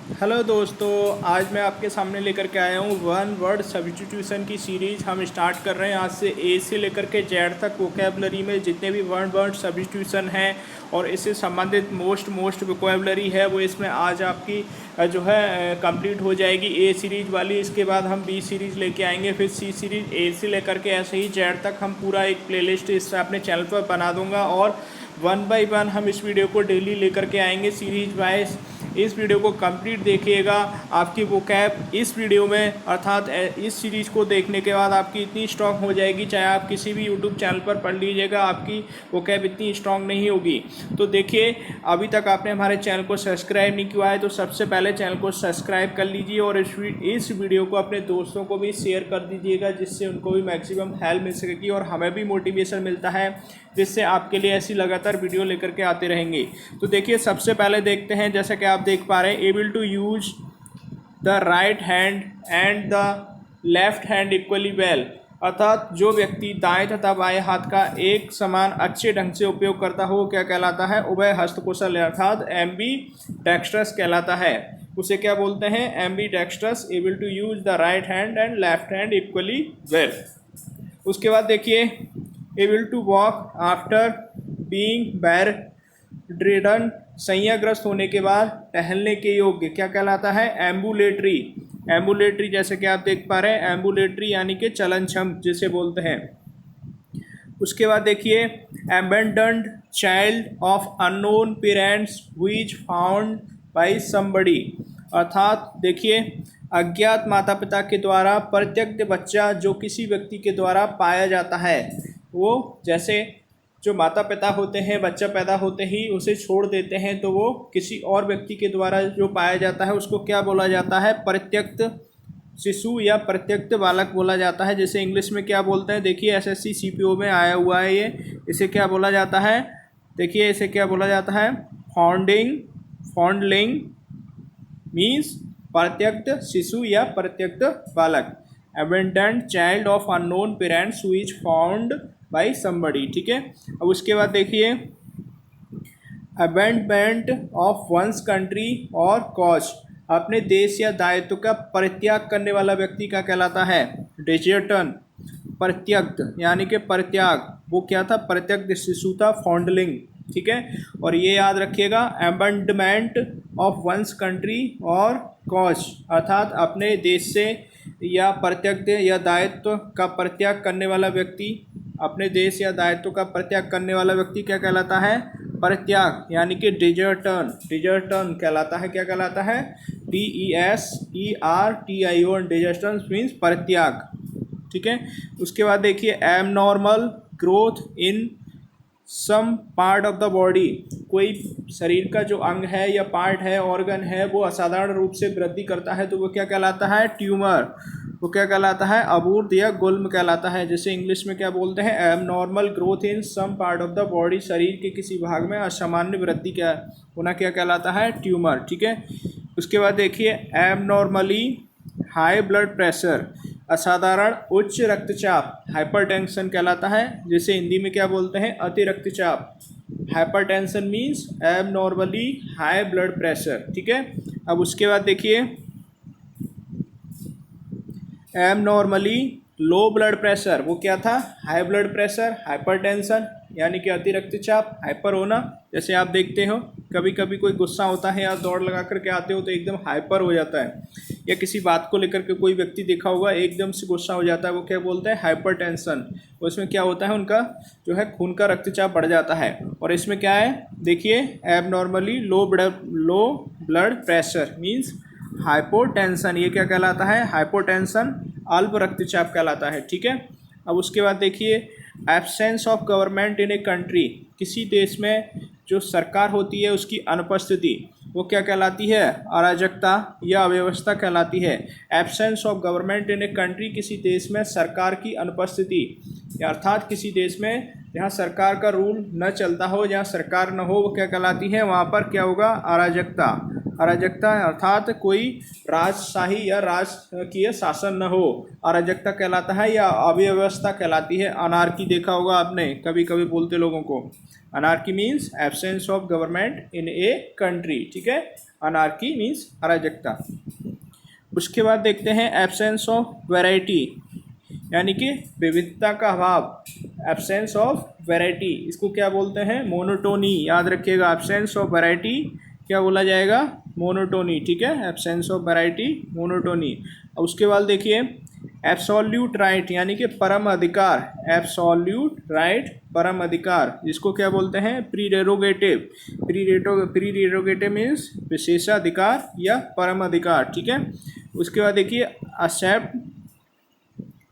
Hello दोस्तों, आज मैं आपके सामने लेकर के आया हूँ वन वर्ड सब्स्टिट्यूशन की सीरीज़। हम स्टार्ट कर रहे हैं आज से ए से लेकर के जेड तक। वोकेबलरी में जितने भी वन वर्ड सब्स्टिट्यूशन हैं और इससे संबंधित मोस्ट वोकेबलरी है वो इसमें आज आपकी जो है कंप्लीट हो जाएगी ए सीरीज़ वाली। इसके बाद हम बी सीरीज़ लेके आएंगे, फिर सी सीरीज़, ए से लेकर के ऐसे ही जेड तक हम पूरा एक प्लेलिस्ट इससे अपने चैनल पर बना दूंगा और वन बाय वन हम इस वीडियो को डेली लेकर के आएंगे सीरीज वाइज। इस वीडियो को कंप्लीट देखिएगा। आपकी वोकैब इस वीडियो में अर्थात इस सीरीज़ को देखने के बाद आपकी इतनी स्ट्रॉन्ग हो जाएगी, चाहे आप किसी भी यूट्यूब चैनल पर पढ़ लीजिएगा, आपकी वोकैब इतनी स्ट्रॉन्ग नहीं होगी। तो देखिए, अभी तक आपने हमारे चैनल को सब्सक्राइब नहीं किया है तो सबसे पहले चैनल को सब्सक्राइब कर लीजिए और इस वीडियो को अपने दोस्तों को भी शेयर कर दीजिएगा, जिससे उनको भी मैक्सिमम हेल्प मिल सकेगी और हमें भी मोटिवेशन मिलता है, जिससे आपके लिए ऐसी लगातार वीडियो लेकर के आते रहेंगे। तो देखिए, सबसे पहले देखते हैं, जैसा कि आप देख पा रहे हैं, able to use the right hand and the left hand equally well, अर्थात जो व्यक्ति दाएं तथा बाएं हाथ का एक समान अच्छे ढंग से उपयोग करता हो क्या कहलाता है? उभय हस्त कुशल, अर्थात एम्बी डेक्स्ट्रस कहलाता है। उसे क्या बोलते हैं? Ambidextrous, able to use the right hand and left hand equally well. उसके बाद देखिए, able to walk after being bedridden, संज्ञाग्रस्त होने के बाद टहलने के योग्य क्या कहलाता है? एम्बुलेटरी। एम्बुलेटरी जैसे कि आप देख पा रहे हैं, एम्बुलेटरी यानी कि चलनक्षम जिसे बोलते हैं। उसके बाद देखिए, abandoned child of unknown parents who is found by somebody, अर्थात देखिए, अज्ञात माता पिता के द्वारा परित्यक्त बच्चा जो किसी व्यक्ति के द्वारा पाया जाता है, वो जैसे जो माता पिता होते हैं बच्चा पैदा होते ही उसे छोड़ देते हैं, तो वो किसी और व्यक्ति के द्वारा जो पाया जाता है उसको क्या बोला जाता है? परित्यक्त शिशु या परित्यक्त बालक बोला जाता है। जैसे इंग्लिश में क्या बोलते हैं? देखिए, एसएससी सीपीओ में आया हुआ है ये। इसे क्या बोला जाता है? देखिए, इसे क्या बोला जाता है? फॉन्डलिंग मीन्स परित्यक्त शिशु या परित्यक्त बालक। Abandoned child of unknown parents who is found by somebody, ठीक है। अब उसके बाद देखिए, अबेंडमेंट ऑफ वंस कंट्री और कॉज, अपने देश या दायित्व का परित्याग करने वाला व्यक्ति का कहलाता है? डिजर्टन। परित्यक्त यानी कि परित्याग, वो क्या था? परित्यक्त शिशु था, फाउंडलिंग, ठीक है। और ये याद रखिएगा, अबेंडमेंट ऑफ वंस कंट्री और कॉज, अर्थात अपने देश से या परित्यक्त या दायित्व का परित्याग करने वाला व्यक्ति, अपने देश या दायित्व का परित्याग करने वाला व्यक्ति क्या कहलाता है? परित्याग यानी कि डिजर्टन। डिजर्टन कहलाता है, क्या कहलाता है? DESERTION, डिजर्टन मीन्स परित्याग, ठीक है। उसके बाद देखिए, abnormal growth in some part of the body, कोई शरीर का जो अंग है या पार्ट है, ऑर्गन है, वो असाधारण रूप से वृद्धि करता है तो वो क्या कहलाता है? ट्यूमर। वो क्या कहलाता है? अबूर्त या गुल्म कहलाता है। जैसे इंग्लिश में क्या बोलते हैं? Abnormal growth in some part of the body, शरीर के किसी भाग में असामान्य वृद्धि क्या होना क्या कहलाता है? ट्यूमर, ठीक है। उसके बाद देखिए, एबनॉर्मली हाई ब्लड प्रेशर, असाधारण उच्च रक्तचाप, हाइपरटेंशन कहलाता है, जिसे हिंदी में क्या बोलते हैं? अति रक्तचाप। Hypertension means abnormally high blood pressure, ठीक है। अब उसके बाद देखिए, एबनॉर्मली लो ब्लड प्रेशर, वो क्या था? High blood pressure. हाइपरटेंशन यानी कि अति रक्तचाप, हाइपर होना, जैसे आप देखते हो कभी कभी कोई गुस्सा होता है या दौड़ लगा करके आते हो तो एकदम हाइपर हो जाता है, या किसी बात को लेकर के कोई व्यक्ति देखा होगा एकदम से गुस्सा हो जाता है, वो क्या बोलते हैं? हाइपरटेंशन। उसमें क्या होता है? उनका जो है खून का रक्तचाप बढ़ जाता है। और इसमें क्या है? देखिए, abnormally low blood pressure means hypotension, ये क्या कहलाता है? हाइपोटेंशन, अल्प रक्तचाप कहलाता है, ठीक है। अब उसके बाद देखिए, absence of government in a country, किसी देश में जो सरकार होती है उसकी अनुपस्थिति, वो क्या कहलाती है? अराजकता या अव्यवस्था कहलाती है। Absence of government in a country, किसी देश में सरकार की अनुपस्थिति, अर्थात किसी देश में जहाँ सरकार का रूल न चलता हो, जहाँ सरकार न हो, वो क्या कहलाती है? वहाँ पर क्या होगा? अराजकता। अराजकता अर्थात कोई राजशाही या राजकीय शासन न हो, अराजकता कहलाता है या अव्यवस्था कहलाती है। अनार्की देखा होगा आपने, कभी कभी बोलते लोगों को। Anarchy means absence of government in a country, ठीक है। अनार्की मीन्स अराजकता। उसके बाद देखते हैं एब्सेंस ऑफ वैरायटी, यानी कि विविधता का अभाव। एब्सेंस ऑफ वैरायटी इसको क्या बोलते हैं? मोनोटोनी। याद रखिएगा, एब्सेंस ऑफ वैरायटी क्या बोला जाएगा? मोनोटोनी, ठीक है। Absence of variety, monotony. उसके बाद देखिए एब्सोल्यूट राइट, यानी कि परम अधिकार। एब्सोल्यूट राइट, परम अधिकार, जिसको क्या बोलते हैं? प्रीरेरोगेटिव। प्रीरेरोगेटिव मीन्स विशेषाधिकार या परम अधिकार, ठीक है। उसके बाद देखिए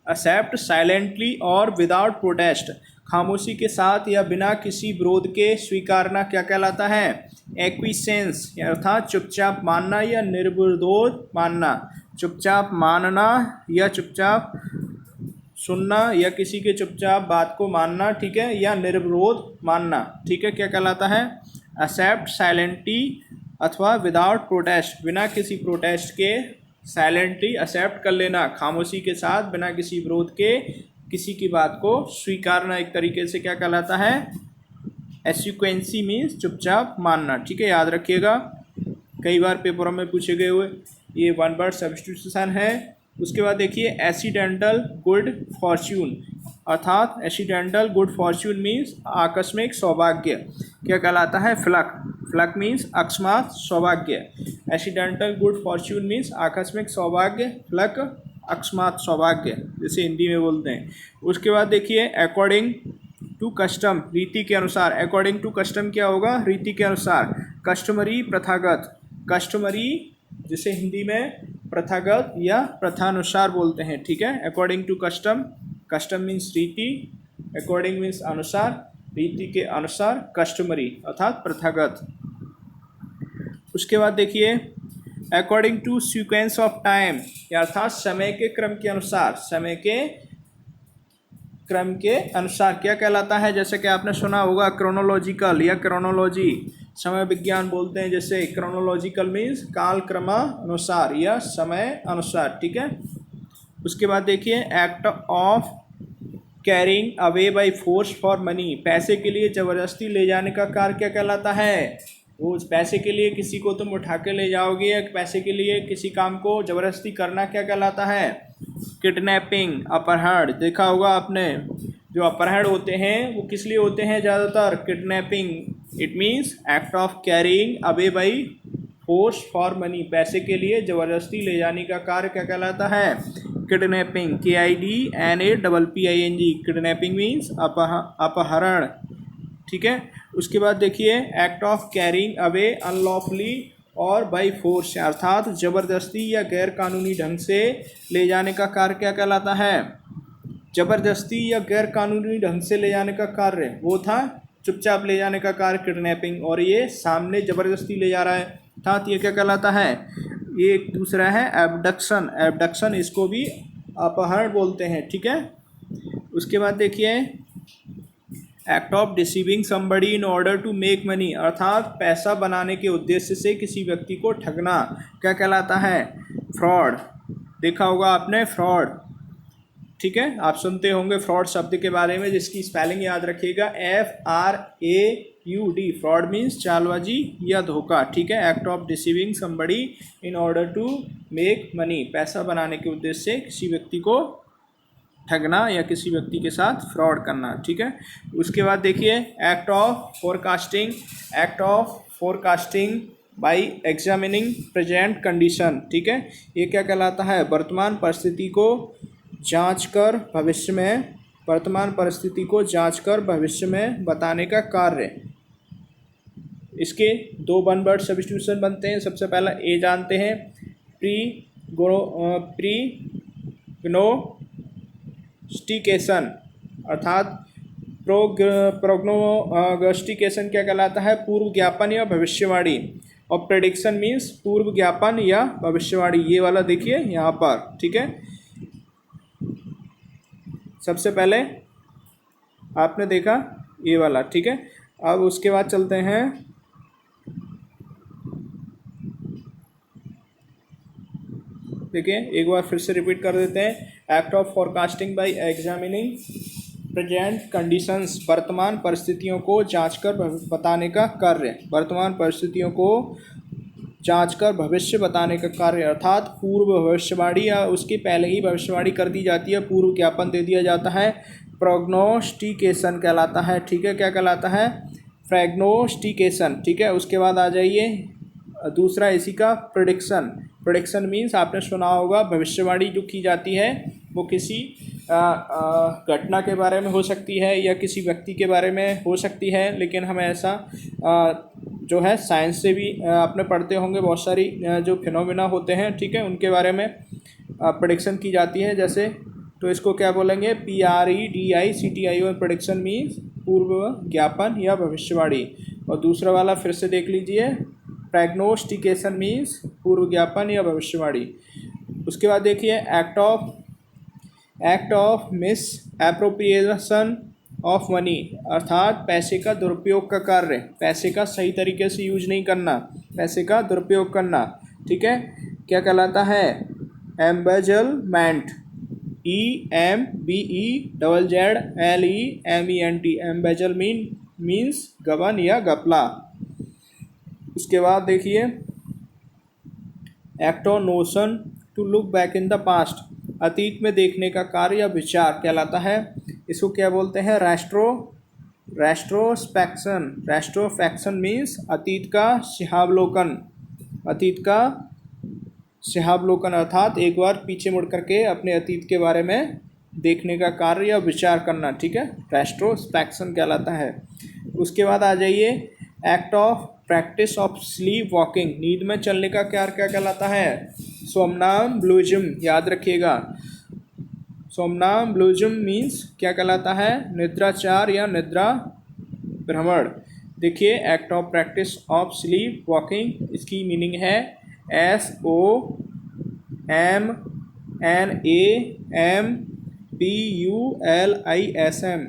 एक्सेप्ट साइलेंटली और विदाउट प्रोटेस्ट, खामोशी के साथ या बिना किसी विरोध के स्वीकारना क्या कहलाता है? एक्विसेंस, अर्थात चुपचाप मानना या निर्विरोध मानना। चुपचाप मानना या चुपचाप सुनना या किसी के चुपचाप बात को मानना, ठीक है, या निर्विरोध मानना, ठीक है, क्या कहलाता है? एक्सेप्ट साइलेंटली अथवा विदाउट प्रोटेस्ट, बिना किसी प्रोटेस्ट के साइलेंटली एक्सेप्ट कर लेना, खामोशी के साथ बिना किसी विरोध के किसी की बात को स्वीकारना, एक तरीके से क्या कहलाता है? एक्विसेंसी मीन्स चुपचाप मानना, ठीक है, याद रखिएगा, कई बार पेपरों में पूछे गए हुए ये वन वर्ड सब्स्टिट्यूशन है। उसके बाद देखिए एक्सीडेंटल गुड फॉर्च्यून, अर्थात एक्सीडेंटल गुड फॉर्च्यून मीन्स आकस्मिक सौभाग्य, क्या कहलाता है? फ्लक। फ्लक मीन्स अकस्मात सौभाग्य। एक्सीडेंटल गुड फॉर्च्यून मीन्स आकस्मिक सौभाग्य, फ्लक अकस्मात सौभाग्य, जैसे हिंदी में बोलते हैं। उसके बाद देखिए अकॉर्डिंग टू कस्टम, रीति के अनुसार। अकॉर्डिंग टू कस्टम क्या होगा? रीति के अनुसार। कस्टमरी, प्रथागत। कस्टमरी जिसे हिंदी में प्रथागत या प्रथानुसार बोलते हैं, ठीक है। According to custom, custom means रीति, अकॉर्डिंग मीन्स अनुसार, रीति के अनुसार, कस्टमरी अर्थात प्रथागत। उसके बाद देखिए according to sequence of time, अर्थात समय के क्रम के अनुसार। समय के क्रम के अनुसार क्या कहलाता है? जैसे कि आपने सुना होगा क्रोनोलॉजिकल या क्रोनोलॉजी, समय विज्ञान बोलते हैं, जैसे क्रोनोलॉजिकल मीन्स काल क्रमानुसार या समय अनुसार, ठीक है। उसके बाद देखिए act of carrying away by force for money, पैसे के लिए ज़बरदस्ती ले जाने का कार्य क्या कहलाता है? वो पैसे के लिए किसी को तुम उठा के ले जाओगे या पैसे के लिए किसी काम को ज़बरदस्ती करना क्या कहलाता है? किडनैपिंग, अपहरण। देखा होगा आपने, जो अपहरण होते हैं वो किस लिए होते हैं? ज़्यादातर kidnapping. It means act of carrying away by force for money, पैसे के लिए ज़बरदस्ती ले जाने का कार्य क्या कहलाता है? किडनैपिंग। KIDNAPPING, किडनैपिंग मीन्स अपहरण, ठीक है। उसके बाद देखिए act of carrying away unlawfully और बाई फोर्स, अर्थात ज़बरदस्ती या गैर कानूनी ढंग से ले जाने का कार्य क्या कहलाता है? ज़बरदस्ती या गैर कानूनी ढंग से ले जाने का कार्य वो था चुपचाप ले जाने का कार्य किडनैपिंग, और ये सामने ज़बरदस्ती ले जा रहा है अर्थात ये क्या कहलाता है? ये एक दूसरा है एबडक्शन। एबडक्शन इसको भी अपहरण बोलते हैं, ठीक है। उसके बाद देखिए act of deceiving somebody in order to make money, अर्थात पैसा बनाने के उद्देश्य से किसी व्यक्ति को ठगना क्या कहलाता है? फ्रॉड। देखा होगा आपने फ्रॉड, ठीक है, आप सुनते होंगे फ्रॉड शब्द के बारे में, जिसकी स्पेलिंग याद रखिएगा FRAUD। फ्रॉड मीन्स चालबाजी या धोखा, ठीक है। Act of deceiving somebody in order to make money, पैसा बनाने के उद्देश्य से किसी व्यक्ति को ठगना या किसी व्यक्ति के साथ फ्रॉड करना, ठीक है। उसके बाद देखिए act of forecasting. Act of forecasting by examining present condition, ठीक है, ये क्या कहलाता है? वर्तमान परिस्थिति को जांचकर भविष्य में, वर्तमान परिस्थिति को जांचकर भविष्य में बताने का कार्य। इसके दो वन वर्ड सब्स्टिट्यूशन बनते हैं। सबसे पहला ए जानते हैं, प्रोग्नोस्टिकेशन, अर्थात प्रोग्नोस्टिकेशन क्या कहलाता है? पूर्व ज्ञापन या भविष्यवाणी, और प्रेडिक्शन मीन्स पूर्व ज्ञापन या भविष्यवाणी। ये वाला देखिए यहाँ पर, ठीक है। सबसे पहले आपने देखा ये वाला, ठीक है। अब उसके बाद चलते हैं देखिए एक बार फिर से रिपीट कर देते हैं। Act of forecasting bye examining present conditions, वर्तमान परिस्थितियों को जांचकर बताने का कार्य। वर्तमान परिस्थितियों को जांचकर भविष्य बताने का कार्य, अर्थात पूर्व भविष्यवाणी या उसके पहले ही भविष्यवाणी कर दी जाती है, पूर्व ज्ञापन दे दिया जाता है, प्रोग्नोस्टिकेशन कहलाता है। ठीक है, क्या कहलाता है? प्रेग्नोस्टिकेशन। ठीक है, उसके बाद आ जाइए दूसरा इसी का प्रेडिक्शन। प्रेडिक्शन मीन्स आपने सुना होगा भविष्यवाणी जो की जाती है वो किसी घटना के बारे में हो सकती है या किसी व्यक्ति के बारे में हो सकती है, लेकिन हमें ऐसा जो है साइंस से भी आपने पढ़ते होंगे बहुत सारी जो फिनोमिना होते हैं, ठीक है, उनके बारे में प्रेडिक्शन की जाती है। जैसे तो इसको क्या बोलेंगे? PREDICTION। प्रेडिक्शन मीन्स पूर्व ज्ञापन या भविष्यवाणी। और दूसरा वाला फिर से देख लीजिए, प्रेग्नोस्टिकेशन मीन्स पूर्व ज्ञापन या भविष्यवाणी। उसके बाद देखिए act of miss appropriation of money, अर्थात पैसे का दुरुपयोग का कार्य। पैसे का सही तरीके से यूज नहीं करना, पैसे का दुरुपयोग करना। ठीक है, क्या कहलाता है? एम्बेजलमेंट। EMBEZZLEMENT। एम्बेजल मीन्स गबन या घपला। उसके बाद देखिए act on notion to look back in the past, अतीत में देखने का कार्य या विचार कहलाता है। इसको क्या बोलते हैं? रेस्ट्रोस्पेक्शन। रेस्ट्रोस्पेक्शन मीन्स अतीत का सिहावलोकन। अतीत का सिहावलोकन अर्थात एक बार पीछे मुड़ करके अपने अतीत के बारे में देखने का कार्य या विचार करना। ठीक है, रेस्ट्रोस्पेक्शन कहलाता है। उसके बाद आ जाइए act of practice of sleep walking, नींद में चलने का कार्य क्या कहलाता है? सोमनाम्बुलिज्म। याद रखिएगा, सोमनाम्बुलिज्म मीन्स क्या कहलाता है? निद्राचार या निद्रा भ्रमण। देखिए act of practice of sleep walking, इसकी मीनिंग है SOMNAMBULISM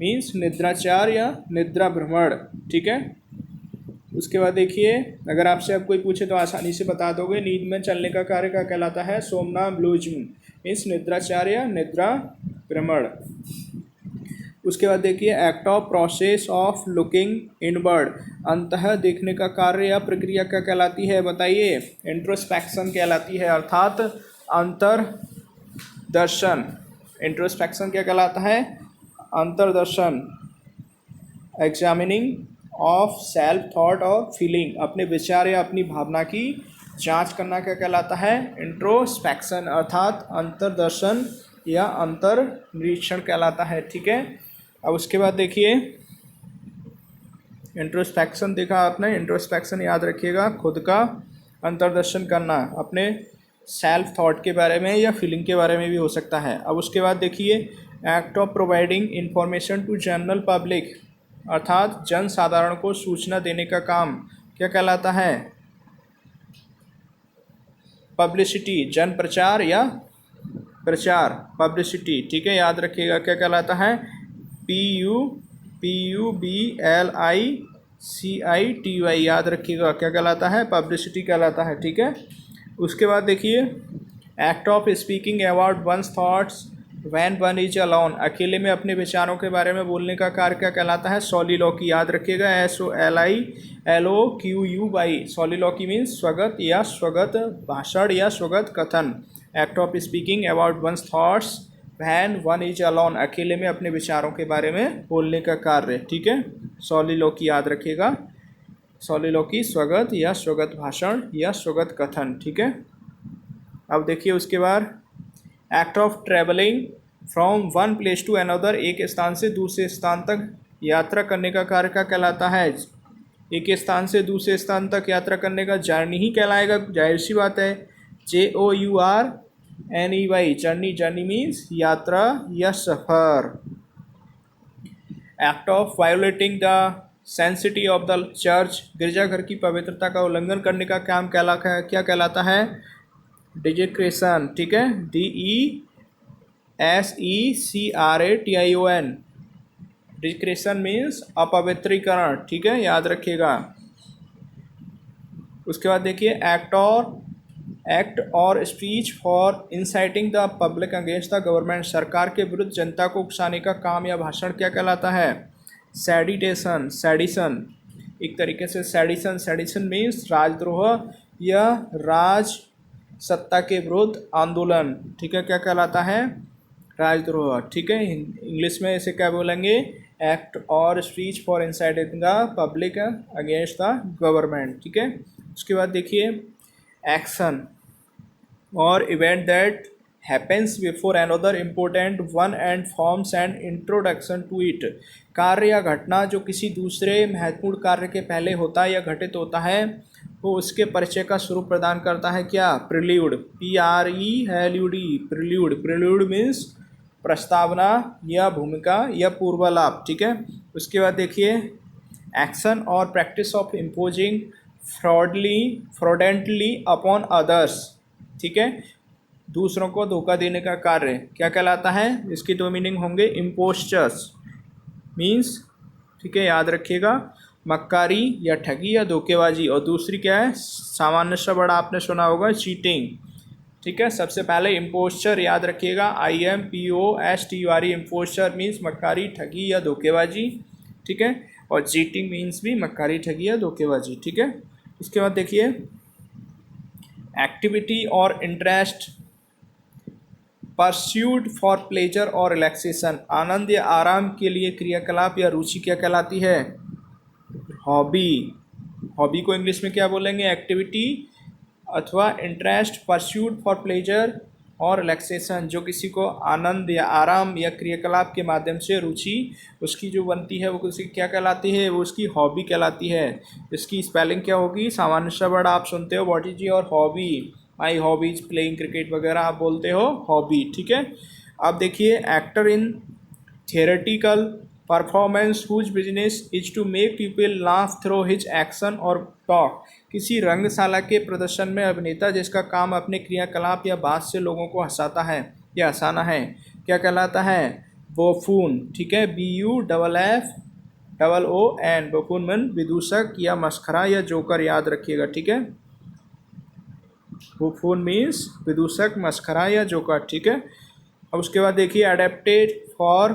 मीन्स निद्राचार या निद्रा भ्रमण। ठीक है, उसके बाद देखिए अगर आपसे अब कोई पूछे तो आसानी से बता दोगे। नींद में चलने का कार्य क्या कहलाता है? सोमनाम्बुलिज्म मीन्स निद्राचार या निद्रा भ्रमण। उसके बाद देखिए act of process of looking inward, अंतः देखने का कार्य या प्रक्रिया क्या कहलाती है? बताइए। इंट्रोस्पेक्शन कहलाती है, अर्थात अंतर्दर्शन। इंट्रोस्पेक्शन क्या कहलाता है? अंतर्दर्शन। एग्जामिनिंग ऑफ सेल्फ थॉट और फीलिंग, अपने विचार या अपनी भावना की जांच करना क्या कहलाता है? इंट्रोस्पेक्शन, अर्थात अंतर्दर्शन या अंतर निरीक्षण कहलाता है। ठीक है, अब उसके बाद देखिए इंट्रोस्पेक्शन देखा आपने। इंट्रोस्पेक्शन याद रखिएगा, खुद का अंतर्दर्शन करना, अपने सेल्फ थॉट के बारे में या फीलिंग के बारे में भी हो सकता है। अब उसके बाद देखिए act of providing information to general public, अर्थात जन साधारण को सूचना देने का काम क्या कहलाता है? पब्लिसिटी। जन प्रचार या प्रचार, पब्लिसिटी। ठीक है, याद रखिएगा क्या कहलाता है? PUBLICITY। याद रखिएगा क्या कहलाता है? पब्लिसिटी कहलाता है। ठीक है, उसके बाद देखिए act of speaking about one's thoughts when one is alone, अकेले में अपने विचारों के बारे में बोलने का कार्य क्या कहलाता है? सॉलिलॉकी। याद रखिएगा SOLILOQUY। सॉलिलॉकी मीन्स स्वगत या स्वगत भाषण या स्वगत कथन। Act of speaking about one's thoughts when one is alone, अकेले में अपने विचारों के बारे में बोलने का कार्य। ठीक है, सॉलिलॉकी याद रखिएगा। सॉलिलॉकी स्वगत या स्वगत भाषण या स्वगत कथन। ठीक है, अब देखिए उसके बाद act of travelling from one place to another, एक स्थान से दूसरे स्थान तक यात्रा करने का कार्य क्या कहलाता है? एक स्थान से दूसरे स्थान तक यात्रा करने का जर्नी ही कहलाएगा, जाहिर सी बात है। JOURNEY, journey. जर्नी मीन्स यात्रा या सफ़र। Act of violating the sanctity of the church, गिरजाघर की पवित्रता का उल्लंघन करने का काम क्या कहलाता है? डिजेक्रेशन। ठीक है, DESECRATION। डिजेक्रेशन मीन्स अपवित्रीकरण। ठीक है, याद रखिएगा। उसके बाद देखिए act act or speech for inciting the public against the government, सरकार के विरुद्ध जनता को उकसाने का काम या भाषण क्या कहलाता है? सैडिटेशन, सैडिशन। एक तरीके से सैडिशन, सैडिशन मीन्स राजद्रोह या राज सत्ता के विरुद्ध आंदोलन, ठीक है, क्या कहलाता है? राजद्रोह, ठीक है। इंग्लिश में इसे क्या बोलेंगे? Act or speech for inciting the public against the government, ठीक है। उसके बाद देखिए action or event that happens before another important one and forms and introduction to it, कार्य या घटना जो किसी दूसरे महत्वपूर्ण कार्य के पहले होता है या घटित होता है, वो उसके परिचय का स्वरूप प्रदान करता है। क्या? Prelude, PRELUD, prelude. Prelude means प्रस्तावना या भूमिका या पूर्वालाप, ठीक है। उसके बाद देखिए एक्शन और practice of imposing fraudulently upon others, ठीक है, दूसरों को धोखा देने का कार्य क्या कहलाता है? इसकी दो मीनिंग होंगे, इम्पोस्चर्स मीन्स, ठीक है, याद रखिएगा, मक्कारी या ठगी या धोखेबाजी, और दूसरी क्या है? सामान्य सा बड़ा आपने सुना होगा, चीटिंग, ठीक है। सबसे पहले इम्पोस्चर याद रखिएगा, IMPOSTURE, इम्पोस्चर मीन्स मक्कारी, ठगी या धोखेबाजी, ठीक है, और चीटिंग मीन्स भी मक्कारी, ठगी या धोखेबाजी, ठीक है। उसके बाद देखिए एक्टिविटी और इंटरेस्ट परस्यूड फॉर प्लेजर और रिलैक्सेशन, आनंद या आराम के लिए क्रियाकलाप या रुचि क्या कहलाती है? हॉबी। हॉबी को इंग्लिश में क्या बोलेंगे? एक्टिविटी अथवा इंटरेस्ट परस्यूड फॉर प्लेजर और रिलैक्सेशन, जो किसी को आनंद या आराम या क्रियाकलाप के माध्यम से रुचि उसकी जो बनती है वो उसकी क्या कहलाती है? वो उसकी हॉबी कहलाती है। इसकी स्पेलिंग क्या होगी? सामान्य सा वर्ड आप सुनते हो, what is your hobby? My hobbies playing cricket वगैरह आप बोलते हो हॉबी, ठीक है। अब देखिए actor in theoretical performance whose business is to make people laugh through his action और टॉक, किसी रंगशाला के प्रदर्शन में अभिनेता जिसका काम अपने क्रियाकलाप या बात से लोगों को हंसाता है या हंसाना है, क्या कहलाता है? बोफून, ठीक है, BUFFOON, बोफून मन विदूषक या मस्खरा या जोकर, याद रखिएगा, ठीक है। बोफून मीन्स विदूषक, मस्खरा या जोकर, ठीक है। अब उसके बाद देखिए adapted for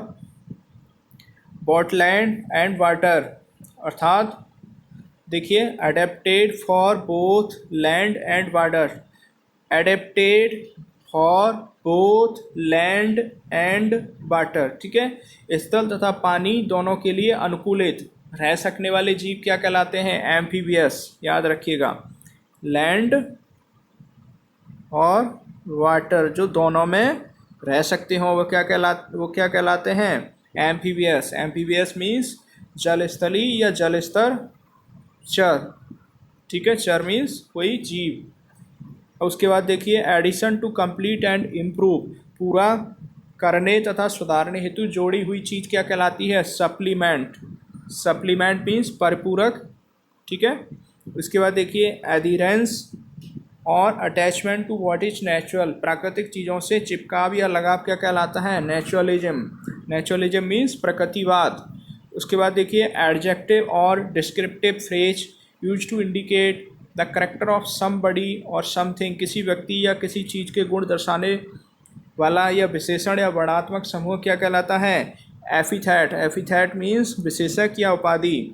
both land and water, अर्थात देखिए adapted for both land and water, adapted for both land and water, ठीक है, स्थल तथा पानी दोनों के लिए अनुकूलित रह सकने वाले जीव क्या कहलाते हैं? एम्फीबियस, याद रखिएगा, लैंड और वाटर जो दोनों में रह सकते हो वो क्या कहलाते हैं? एम्फीबियस। एम्फीबियस मीन्स जलस्थली या जलस्तर चर, ठीक है, चर मीन्स कोई जीव। और उसके बाद देखिए addition to complete and improve, पूरा करने तथा सुधारने हेतु जोड़ी हुई चीज़ क्या कहलाती है? सप्लीमेंट। सप्लीमेंट मीन्स परिपूरक, ठीक है। उसके बाद देखिए एडिरेंस और attachment to what is natural, प्राकृतिक चीज़ों से चिपकाव या लगाव क्या कहलाता है? नेचुरलिज्म। नेचुरलिज्म मीन्स प्रकृतिवाद। उसके बाद देखिए एडजेक्टिव और descriptive phrase use to indicate the character of somebody और समथिंग, किसी व्यक्ति या किसी चीज़ के गुण दर्शाने वाला या विशेषण या वर्णात्मक समूह क्या कहलाता है? एपिथेट। एपिथेट मीन्स विशेषक या उपाधि,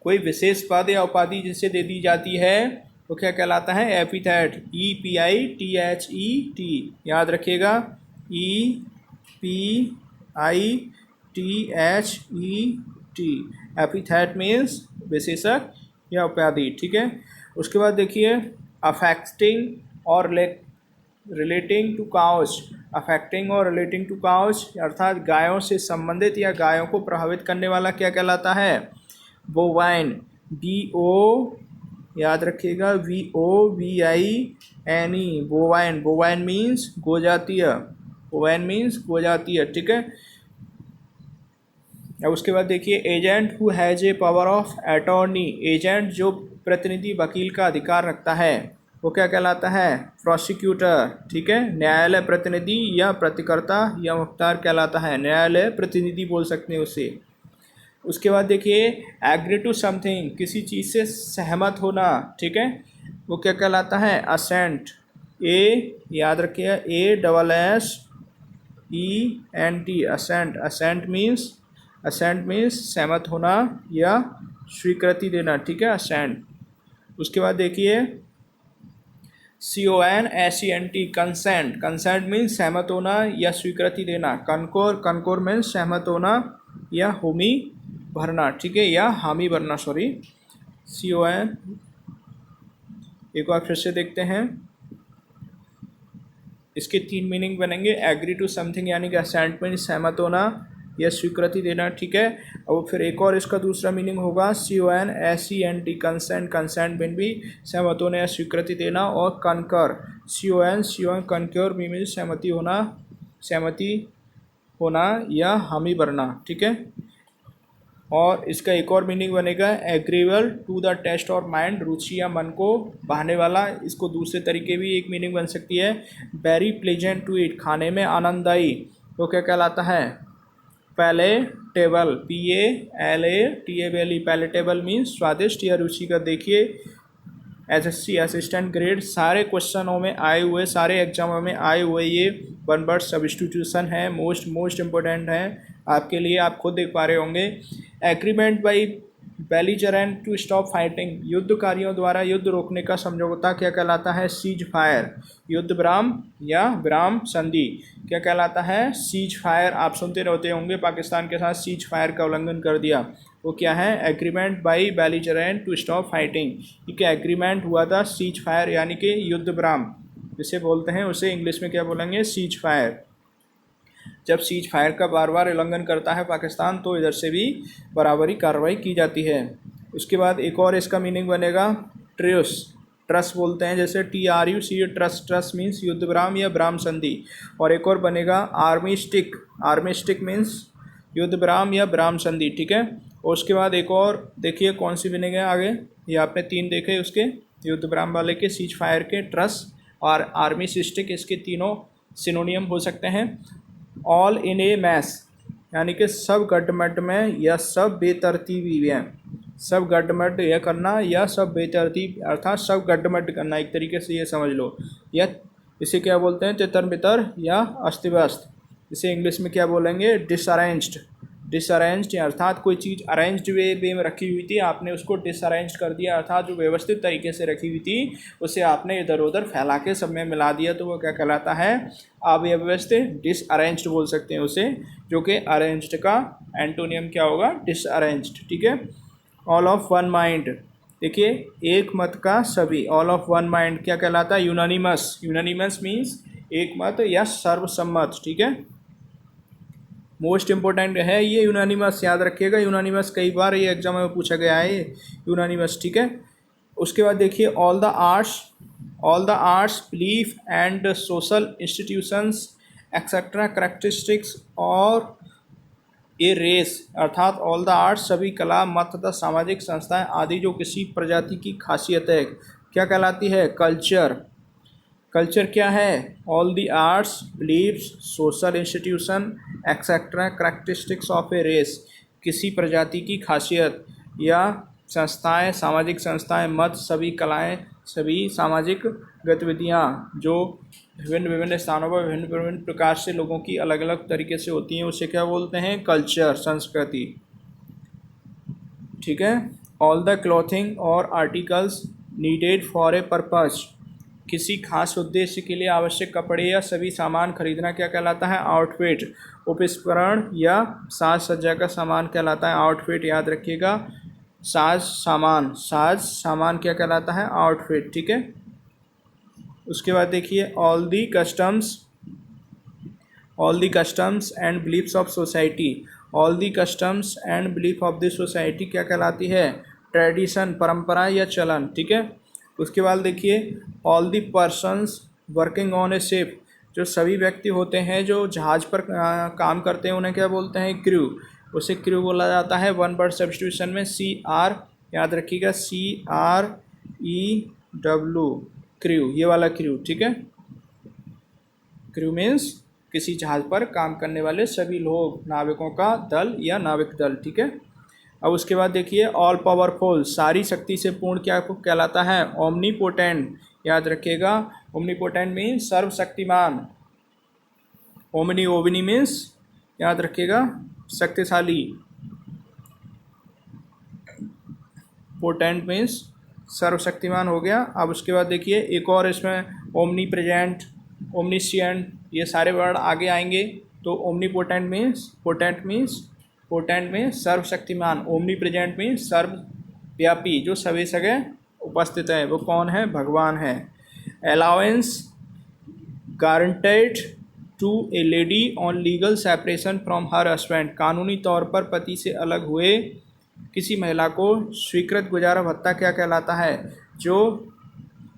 कोई विशेष पद या उपाधि जिसे दे दी जाती है वो क्या कहलाता है? एपिथेट। EPITHET, याद रखिएगा, EPITHET, एपिथेट मीन्स विशेषक या उपाधि, ठीक है। उसके बाद देखिए अफेक्टिंग और रिलेटिंग टू काउज। अफेक्टिंग और रिलेटिंग टू काउज अर्थात गायों से संबंधित या गायों को प्रभावित करने वाला क्या कहलाता है? बोवाइन। BO, याद रखिएगा, VOVINE, बोवाइन। बोवाइन मीन्स गोजातीय, बोवाइन मीन्स गोजातीय, ठीक है। अब उसके बाद देखिए agent who has a power of attorney, agent जो प्रतिनिधि वकील का अधिकार रखता है वो क्या कहलाता है? प्रोसिक्यूटर, ठीक है। न्यायालय प्रतिनिधि या प्रतिकर्ता या मुख्तार कहलाता है, न्यायालय प्रतिनिधि बोल सकते हैं उसे। उसके बाद देखिए एग्री टू समथिंग, किसी चीज़ से सहमत होना, ठीक है, वो क्या कहलाता है? असेंट। ए याद रखिएगा, ASSENT, असेंट। असेंट मीन्स सहमत होना या स्वीकृति देना, ठीक है, असेंट। उसके बाद देखिए CONSENT, कंसेंट। कंसेंट मीन्स सहमत होना या स्वीकृति देना। कंकोर मीन्स सहमत होना या हामी भरना, ठीक है, या हामी भरना, सॉरी। CON, एक बार फिर से देखते हैं, इसके 3 मीनिंग बनेंगे। एग्री टू समथिंग यानी कि असेंट मीन्स सहमत होना या स्वीकृति देना, ठीक है। और फिर एक और इसका दूसरा मीनिंग होगा CONSENT, कंसेंट मीन भी सहमत होना या स्वीकृति देना। और कनकर, CON कनक्योर मीन्स सहमति होना या हामी भरना, ठीक है। और इसका एक और मीनिंग बनेगा एग्रीबल टू द टेस्ट और माइंड, रुचि या मन को भाने वाला। इसको दूसरे तरीके भी एक मीनिंग बन सकती है, वेरी प्लेजेंट टू ईट, खाने में आनंददायी। तो क्या कहलाता है? पैलेटेबल, PALATABLE, पैलेटेबल मीन्स स्वादिष्ट या रुचि का। देखिए SSC असिस्टेंट ग्रेड सारे क्वेश्चनों में आए हुए, सारे एग्जामों में आए हुए ये वन वर्ड सब्स्टिट्यूशन है, मोस्ट इम्पोर्टेंट है आपके लिए, आप खुद देख पा रहे होंगे। Agreement by belligerent to stop fighting, युद्धकारियों द्वारा युद्ध रोकने का समझौता क्या कहलाता है? सीज फायर, युद्ध विराम या विराम संधि क्या कहलाता है? Cease fire. आप सुनते रहते होंगे पाकिस्तान के साथ सीज फायर का उल्लंघन कर दिया, वो क्या है? Agreement by belligerent to stop fighting. ठीक है, एग्रीमेंट हुआ था सीज फायर यानी कि युद्ध विराम जिसे बोलते हैं, उसे इंग्लिश में क्या बोलेंगे? Cease fire. जब सीज फायर का बार बार उल्लंघन करता है पाकिस्तान तो इधर से भी बराबरी कार्रवाई की जाती है। उसके बाद एक और इसका मीनिंग बनेगा ट्रस, ट्रस बोलते हैं जैसे TRUC, ट्रस। ट्रस मीन्स युद्ध विराम या विराम संधि। और एक और बनेगा army stick, army stick means युद्ध विराम या विराम संधि, ठीक है। और उसके बाद एक और देखिए कौन सी बनेंगे आगे, ये आपने 3 देखे उसके, युद्ध विराम वाले के, सीज फायर के, ट्रस और आर्मी स्टिक, इसके तीनों सिनोनियम हो सकते हैं। ऑल इन ए मैस यानी कि सब गड्ढमड्ढ में या सब बेतरतीबी में, सब गड्ढमड्ढ यह करना या सब बेतरतीब अर्थात सब गड्ढमड्ढ करना, एक तरीके से ये समझ लो। या इसे क्या बोलते हैं? तितर बितर या अस्त व्यस्त। इसे इंग्लिश में क्या बोलेंगे? डिसअरेंज्ड। डिसअरेंज्ड अर्थात कोई चीज़ अरेंज्ड वे में रखी हुई थी, आपने उसको डिसअरेंज कर दिया, अर्थात जो व्यवस्थित तरीके से रखी हुई थी उसे आपने इधर उधर फैला के सब में मिला दिया, तो वो क्या कहलाता है? अव्यवस्थित, डिसअरेंज्ड बोल सकते हैं उसे, जो कि अरेंज्ड का एंटोनियम क्या होगा? डिसअरेंज्ड, ठीक है। ऑल ऑफ वन माइंड, देखिए एक मत का सभी, ऑल ऑफ वन माइंड क्या कहलाता है? यूनानिमस। यूनानिमस मीन्स एक मत या सर्वसम्मत, ठीक है। मोस्ट इम्पोर्टेंट है ये यूनानिमस, याद रखिएगा, यूनानिमस कई बार ये एग्जाम में पूछा गया है ये यूनानिमस, ठीक है। उसके बाद देखिए all the arts belief and social institutions etcetera characteristics और ए रेस, अर्थात ऑल द आर्ट्स सभी कला, मत तथा सामाजिक संस्थाएं आदि जो किसी प्रजाति की खासियत है क्या कहलाती है? कल्चर। कल्चर क्या है? All the arts beliefs social institution etcetera characteristics of a race, किसी प्रजाति की खासियत या संस्थाएं, सामाजिक संस्थाएं, मत, सभी कलाएं, सभी सामाजिक गतिविधियां जो विभिन्न स्थानों पर विभिन्न प्रकार से लोगों की अलग अलग तरीके से होती हैं, उसे क्या बोलते हैं? कल्चर, संस्कृति, ठीक है। ऑल द क्लॉथिंग और articles needed for a purpose, किसी खास उद्देश्य के लिए आवश्यक कपड़े या सभी सामान खरीदना क्या कहलाता है? आउटफिट। उपकरण या साज सज्जा का सामान कहलाता है आउटफिट, याद रखिएगा। साज सामान क्या कहलाता है? आउटफिट, ठीक है। उसके बाद देखिए all the customs and beliefs of society, all the customs and belief of the society क्या कहलाती है? ट्रेडिशन, परंपरा या चलन, ठीक है। उसके बाद देखिए all the persons working on A ship, जो सभी व्यक्ति होते हैं जो जहाज़ पर काम करते हैं उन्हें क्या बोलते हैं? क्रू। उसे क्रू बोला जाता है वन वर्ड सब्स्टिट्यूशन में CR, याद रखिएगा CREW, क्रू, ये वाला क्रू, ठीक है। क्रू मीन्स किसी जहाज़ पर काम करने वाले सभी लोग, नाविकों का दल या नाविक दल, ठीक है। अब उसके बाद देखिए ऑल पावरफुल, सारी शक्ति से पूर्ण क्या कहलाता है? ओमनीपोटेंट, याद रखिएगा। ओमनीपोटेंट मीन्स सर्वशक्तिमान। ओमनी मीन्स याद रखिएगा शक्तिशाली। पोटेंट मीन्स सर्वशक्तिमान हो गया। अब उसके बाद देखिए एक और इसमें ओमनी प्रेजेंट, ओमनिशियंट, ये सारे वर्ड आगे आएंगे। तो ओमनी पोटेंट मीन्स सर्वशक्तिमान। ओमनी प्रेजेंट मीन्स सर्वव्यापी, जो सभी जगह उपस्थित है। वो कौन है? भगवान है। Allowance guaranteed to a lady on legal separation from her husband, कानूनी तौर पर पति से अलग हुए किसी महिला को स्वीकृत गुजारा भत्ता क्या कहलाता है? जो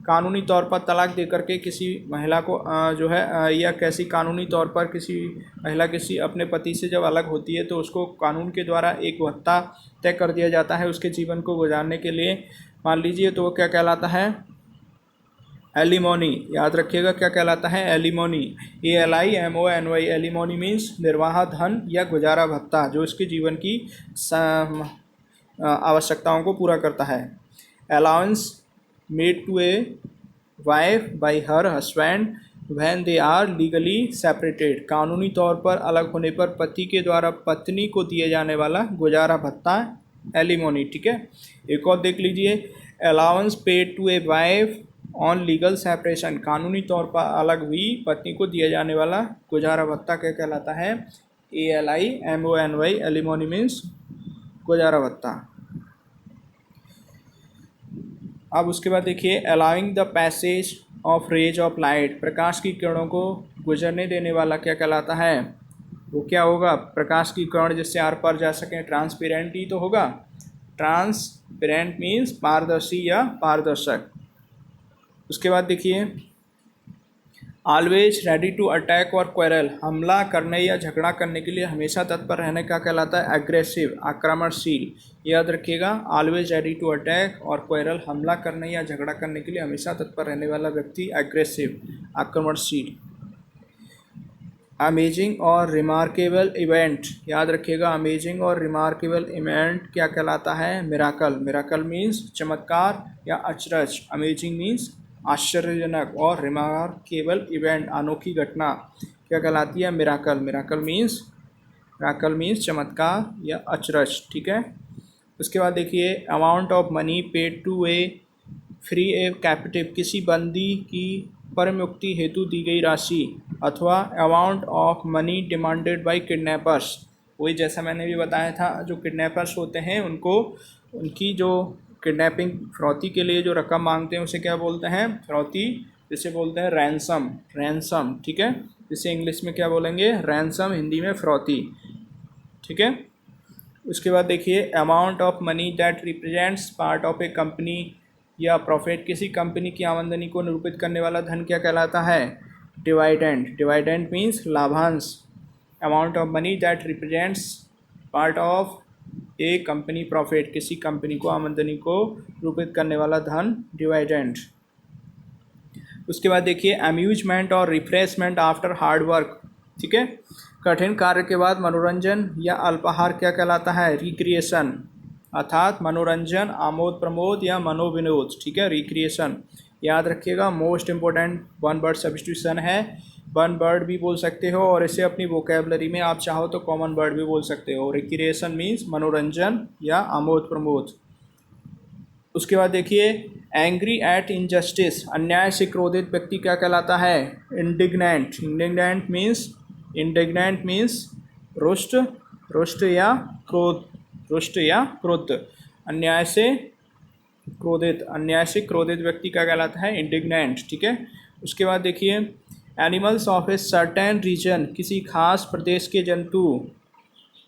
कानूनी तौर पर तलाक दे करके किसी महिला को जो है या कैसी कानूनी तौर पर किसी महिला किसी अपने पति से जब अलग होती है तो उसको कानून के द्वारा एक भत्ता तय कर दिया जाता है उसके जीवन को गुजारने के लिए, मान लीजिए, तो वो क्या कहलाता है? एलिमोनी। याद रखिएगा क्या कहलाता है? एलिमोनी। ALIMONY। एलिमोनी मीन्स निर्वाह धन या गुजारा भत्ता, जो इसके जीवन की आवश्यकताओं को पूरा करता है। Allowance made to a wife by her husband when they are legally separated, कानूनी तौर पर अलग होने पर पति के द्वारा पत्नी को दिए जाने वाला गुजारा भत्ता, एलिमोनी। ठीक है, एक और देख लीजिए। Allowance paid to a wife on legal separation, कानूनी तौर पर अलग हुई पत्नी को दिया जाने वाला गुजारा भत्ता क्या कहलाता है? ALIMONY। एलिमोनी मीन्स गुजारा भत्ता। अब उसके बाद देखिए allowing the passage of rays of light, प्रकाश की किरणों को गुजरने देने वाला क्या कहलाता है? वो क्या होगा? प्रकाश की किरण जिससे आर पार जा सकें, ट्रांसपेरेंट ही तो होगा। ट्रांसपेरेंट मीन्स पारदर्शी या पारदर्शक। उसके बाद देखिए ऑलवेज रेडी टू अटैक और क्वेरल, हमला करने या झगड़ा करने के लिए हमेशा तत्पर रहने का कहलाता है? एग्रेसिव, आक्रामणशील। याद रखिएगा, ऑलवेज रेडी टू अटैक और क्वेरल, हमला करने या झगड़ा करने के लिए हमेशा तत्पर रहने वाला व्यक्ति एग्रेसिव, आक्रामणशील। अमेजिंग और रिमार्केबल इवेंट, याद रखिएगा अमेजिंग और रिमार्केबल इवेंट क्या कहलाता है? मिराकल। मिराकल मीन्स चमत्कार या अचरज। अमेजिंग मीन्स आश्चर्यजनक और रिमार्केबल इवेंट, अनोखी घटना क्या कहलाती है? मिराकल। मिराकल मीन्स चमत्कार या अचरज। ठीक है, उसके बाद देखिए amount of money paid to a free a captive, किसी बंदी की परम मुक्ति हेतु दी गई राशि, अथवा amount of money demanded by kidnappers, वही जैसा मैंने भी बताया था, जो किडनैपर्स होते हैं उनको उनकी जो किडनैपिंग फिरौती के लिए जो रकम मांगते हैं उसे क्या बोलते हैं? फिरौती, जिसे बोलते हैं रैंसम। ठीक है, जिसे इंग्लिश में क्या बोलेंगे? रैंसम, हिंदी में फिरौती। ठीक है, उसके बाद देखिए amount of money that represents part of A company या प्रॉफिट, किसी कंपनी की आमदनी को निरूपित करने वाला धन क्या कहलाता है? डिवाइडेंड। डिवाइडेंड मीन्स लाभांश। Amount of money that represents part of A company profit, किसी कंपनी को आमदनी को निरूपित करने वाला धन, डिवाइडेंड। उसके बाद देखिए अम्यूजमेंट और रिफ्रेशमेंट आफ्टर हार्ड वर्क। ठीक है, कठिन कार्य के बाद मनोरंजन या अल्पाहार क्या कहलाता है? रिक्रिएशन, अर्थात मनोरंजन, आमोद प्रमोद या मनोविनोद। ठीक है, रिक्रिएशन। याद रखिएगा most important one word substitution है। वन वर्ड भी बोल सकते हो और इसे अपनी वोकेबलरी में आप चाहो तो कॉमन वर्ड भी बोल सकते हो। रिक्रिएशन मीन्स मनोरंजन या आमोद प्रमोद। उसके बाद देखिए एंग्री एट इनजस्टिस, अन्याय से क्रोधित व्यक्ति क्या कहलाता है? इंडिग्नेंट। इंडिग्नेंट मीन्स रुष्ट या क्रोध। अन्याय से क्रोधित व्यक्ति क्या कहलाता है? इंडिग्नेंट। ठीक है, उसके बाद देखिए animals of a certain region, किसी खास प्रदेश के जंतु।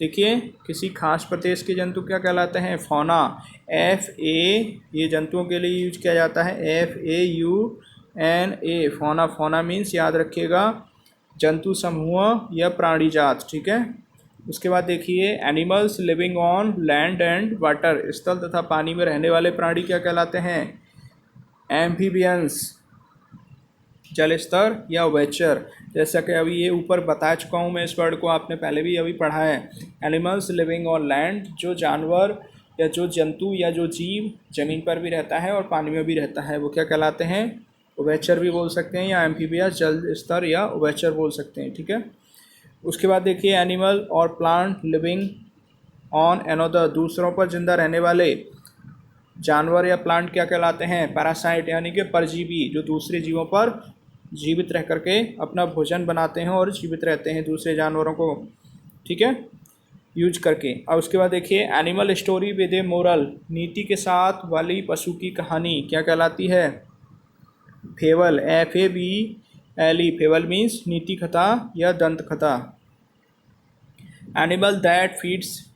देखिए किसी खास प्रदेश के जंतु क्या कहलाते हैं? फौना। ये जंतुओं के लिए यूज किया जाता है, FAUNA, फौना। फौना मीन्स याद रखिएगा जंतु समूह या प्राणी जात। ठीक है, उसके बाद देखिए animals living on land and water, स्थल तथा पानी में रहने वाले प्राणी क्या कहलाते हैं? एम्फीबियंस। जल स्तर या उभयचर। जैसा कि अभी ये ऊपर बता चुका हूँ मैं, इस वर्ड को आपने पहले भी अभी पढ़ा है। एनिमल्स लिविंग ऑन लैंड, जो जानवर या जो जंतु या जो जीव ज़मीन पर भी रहता है और पानी में भी रहता है, वो क्या कहलाते हैं? उभयचर भी बोल सकते हैं, या एम्फीबियस जल स्तर या उभयचर बोल सकते हैं। ठीक है। उसके बाद देखिए एनिमल और प्लांट लिविंग ऑन अनदर, दूसरों पर जिंदा रहने वाले जानवर या प्लांट क्या कहलाते हैं? पैरासाइट, यानी कि परजीवी, जो दूसरे जीवों पर जीवित रह करके अपना भोजन बनाते हैं और जीवित रहते हैं दूसरे जानवरों को, ठीक है, यूज करके। और उसके बाद देखिए animal story with A moral, नीति के साथ वाली पशु की कहानी क्या कहलाती है? फेबल, FABLE, फेबल मीन्स नीति कथा या दंत कथा। Animal that feeds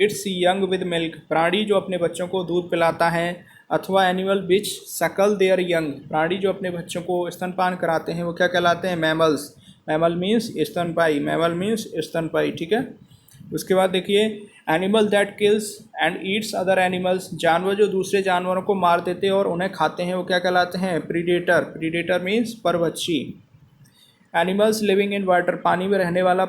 it's young with milk, प्राणी जो अपने बच्चों को दूध पिलाता है। अथवा एनिमल विच सकल देयर यंग, प्राणी जो अपने बच्चों को स्तनपान कराते हैं वो क्या कहलाते हैं? मैमल्स। मैमल मीन्स स्तनपाई, मैमल मीन्स स्तनपाई, ठीक है। उसके बाद देखिए animal that kills and eats other animals, जानवर जो दूसरे जानवरों को मार देते हैं और उन्हें खाते हैं वो क्या कहलाते हैं? प्रीडेटर। प्रीडेटर मीन्स परभक्षी। एनिमल्स लिविंग इन वाटर, पानी में रहने वाला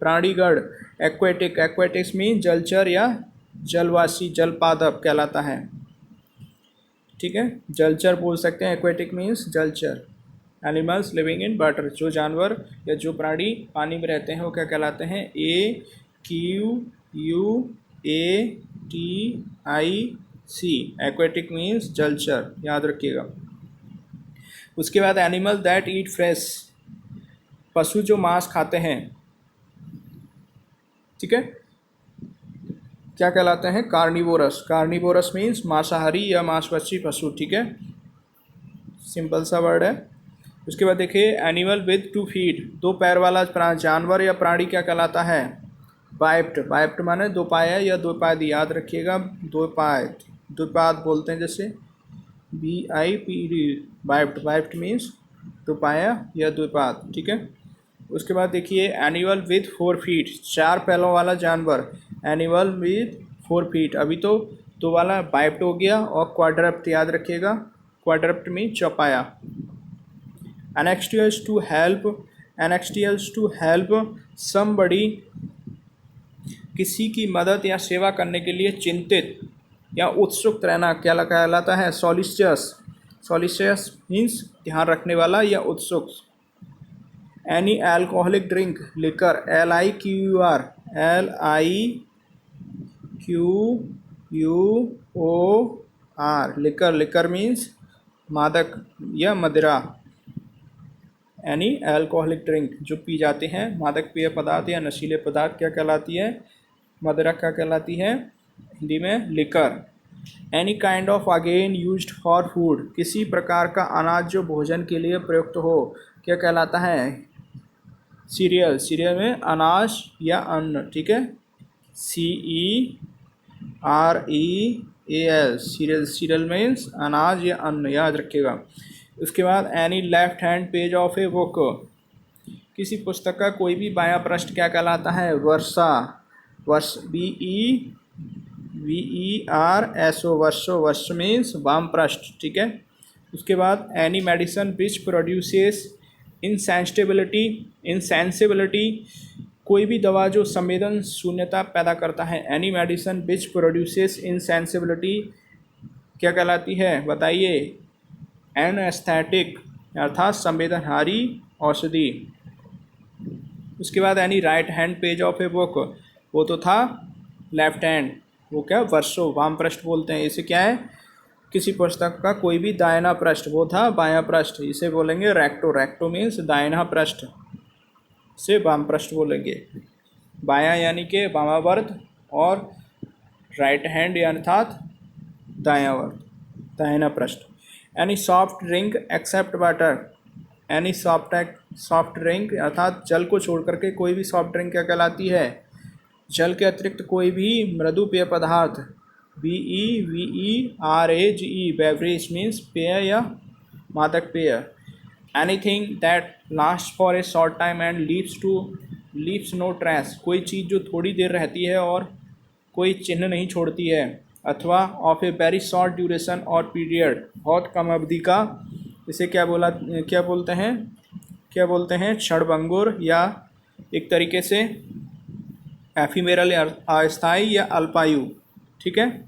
प्राणीगण। एक्वेटिक, एक्वेटिक्स मीन जलचर या जलवासी, जलपादप कहलाता है, ठीक है, जलचर बोल सकते हैं, एक्वेटिक मीन्स जलचर। एनिमल्स लिविंग इन वाटर, जो जानवर या जो प्राणी पानी में रहते हैं वो क्या कहलाते हैं? AQUATIC, एक्वेटिक मीन्स जलचर, याद रखिएगा। उसके बाद एनिमल दैट ईट फ्रेश, पशु जो मांस खाते हैं, ठीक है, क्या कहलाते हैं? कार्निवोरस। कार्निवोरस मीन्स मांसाहारी या मांसभक्षी पशु, ठीक है, सिंपल सा वर्ड है। उसके बाद देखिए एनिमल विद 2 फीट, 2 पैर वाला जानवर या प्राणी क्या कहलाता है? बाइप्ड। बाइप्ड माने 2 पाया या 2 पाद, याद रखिएगा, 2 पाद, 2 पाद बोलते हैं, जैसे BIPD, बाइप्ड। बाइप्ड मीन्स 2 पाया या 2 पाद, ठीक है। उसके बाद देखिए एनिमल विद 4 फीट, 4 पैरों वाला जानवर, एनिमल विद 4 फीट। अभी तो 2 वाला बाइप्ड हो गया, और क्वाड्रप्ट याद रखिएगा, क्वाड्रप्ट मीन चौपाया। Anxious to help, anxious to help somebody, किसी की मदद या सेवा करने के लिए चिंतित या उत्सुक रहना क्या कहलाता है? सॉलिशियस। सॉलिशियस मीन्स ध्यान रखने वाला या उत्सुक। Any alcoholic drink, liquor, LIQUR, liquor. Liquor means मादक या मदिरा। एनी एल्कोहलिक ड्रिंक, जो पी जाते हैं, मादक पेय पदार्थ या नशीले पदार्थ क्या कहलाती है? मदिरा क्या कहलाती है? हिंदी में liquor. Any kind of again used for food, किसी प्रकार का अनाज जो भोजन के लिए प्रयुक्त हो क्या कहलाता है? सीरियल। सीरियल में अनाज या अन्न, ठीक है, CEREAL, सीरियल। सीरियल मीन्स अनाज या अन्न, याद रखिएगा। उसके बाद any left hand page of a book, किसी पुस्तक का कोई भी बायां पृष्ठ क्या कहलाता है? वर्सा। वर्ष, VERSO, वर्षो। वर्ष मीन्स वाम पृष्ठ, ठीक है। उसके बाद एनी मेडिसिन विच प्रोड्यूसेस इनसेंसिबिलिटी, कोई भी दवा जो संवेदन शून्यता पैदा करता है। एनी मेडिसिन विच प्रोड्यूसेस इनसेंसिबिलिटी क्या कहलाती है? बताइए। एनेस्थेटिक, अर्थात संवेदनहारी औषधि। उसके बाद any right hand page of a book, वो तो था लेफ्ट हैंड, वो क्या? वर्षो, वाम पृष्ठ बोलते हैं। इसे क्या है? किसी पुस्तक का कोई भी दाहिना पृष्ठ, वो था बायां पृष्ठ, इसे बोलेंगे रेक्टो। रेक्टो मीन्स दाहिना पृष्ठ, से वाम पृष्ठ बोलेंगे। बायां यानी कि वामावर्त, और राइट हैंड अर्थात दायावर्त, दाहिना पृष्ठ। Any soft drink except water, any soft drink अर्थात जल को छोड़ करके कोई भी सॉफ्ट ड्रिंक क्या कहलाती है? जल के अतिरिक्त कोई भी मृदु पेय पदार्थ। BEVERAGE, बेवरेज मीन्स पेय या मादक पेय। Anything that last for a short time and leaves no trace, कोई चीज़ जो थोड़ी देर रहती है और कोई चिन्ह नहीं छोड़ती है। अथवा of a very short duration और पीरियड, बहुत कम अवधि का इसे क्या बोलते हैं क्षणभंगुर, या एक तरीके से एफीमेरल, अस्थायी या अल्पायु। ठीक है,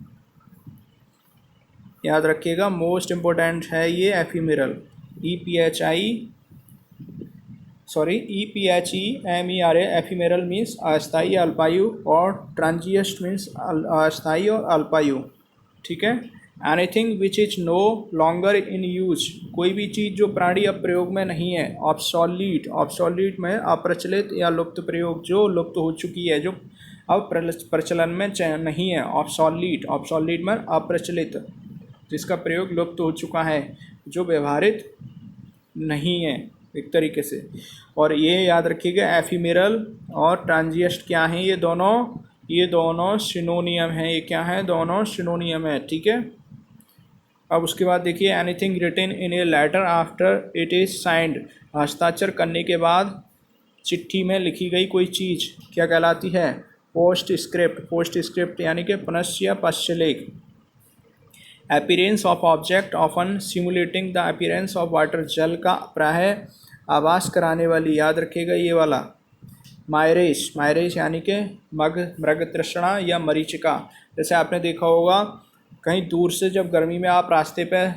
याद रखिएगा, मोस्ट इम्पोर्टेंट है ये एफीमेरल। EPHEMERA एफीमेरल मीन्स अस्थायी या अल्पायु, और ट्रांजिएस्ट मीन्स अस्थायी और अल्पायु। ठीक है, anything which is no longer in use, कोई भी चीज़ जो प्राणी अब प्रयोग में नहीं है। ऑब्सोलीट में अप्रचलित या लुप्त प्रयोग, जो लुप्त हो चुकी है, जो अब प्रचलन में नहीं है। ऑब्सोलीट में अप्रचलित, जिसका प्रयोग लुप्त हो चुका है, जो व्यवहारित नहीं है एक तरीके से। और ये याद रखिएगा, एफीमेरल और ट्रांजिएस्ट क्या हैं, ये दोनों सिनोनियम हैं। ये क्या है, दोनों सिनोनियम है। ठीक है, अब उसके बाद देखिए, anything written in a letter after it is signed, हस्ताक्षर करने के बाद चिट्ठी में लिखी गई कोई चीज़ क्या कहलाती है, पोस्टस्क्रिप्ट यानी कि पुनश्च या पश्चलेख। Appearance of object often simulating the appearance of water, जल का प्रायः आभास कराने वाली, याद रखिएगा ये वाला। मायरेश यानी कि मृग तृष्णा या मरीचिका। जैसे आपने देखा होगा, कहीं दूर से जब गर्मी में आप रास्ते पे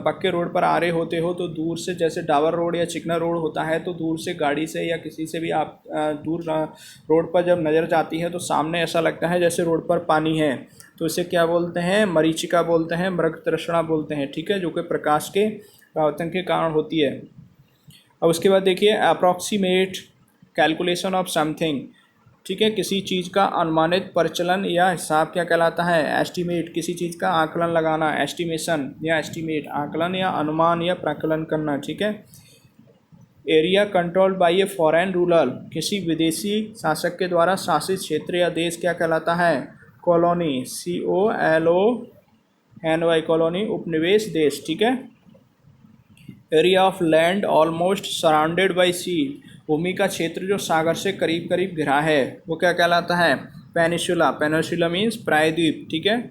पक्के रोड पर आ रहे होते हो, तो दूर से, जैसे डाबर रोड या चिकना रोड होता है, तो दूर से गाड़ी से या किसी से भी आप दूर रोड पर जब नज़र जाती है, तो सामने ऐसा लगता है जैसे रोड पर पानी है। तो इसे क्या बोलते हैं, मरीचिका बोलते हैं, मृग तृष्णा बोलते हैं। ठीक है, जो कि प्रकाश के परावर्तन के कारण होती है। अब उसके बाद देखिए, अप्रॉक्सीमेट कैलकुलेशन ऑफ समथिंग। ठीक है, किसी चीज़ का अनुमानित परिचलन या हिसाब क्या कहलाता है, एस्टीमेट। किसी चीज़ का आकलन लगाना, एस्टीमेशन या एस्टीमेट, आकलन या अनुमान या प्राकलन करना। ठीक है, area controlled by a foreign ruler, किसी विदेशी शासक के द्वारा शासित क्षेत्र या देश क्या कहलाता है, कॉलोनी, COLONY, कॉलोनी, उपनिवेश, देश। ठीक है, area of land almost surrounded by sea, भूमि का क्षेत्र जो सागर से करीब करीब घिरा है, वो क्या कहलाता है, पेनिनसुला मीन्स प्रायद्वीप। ठीक है,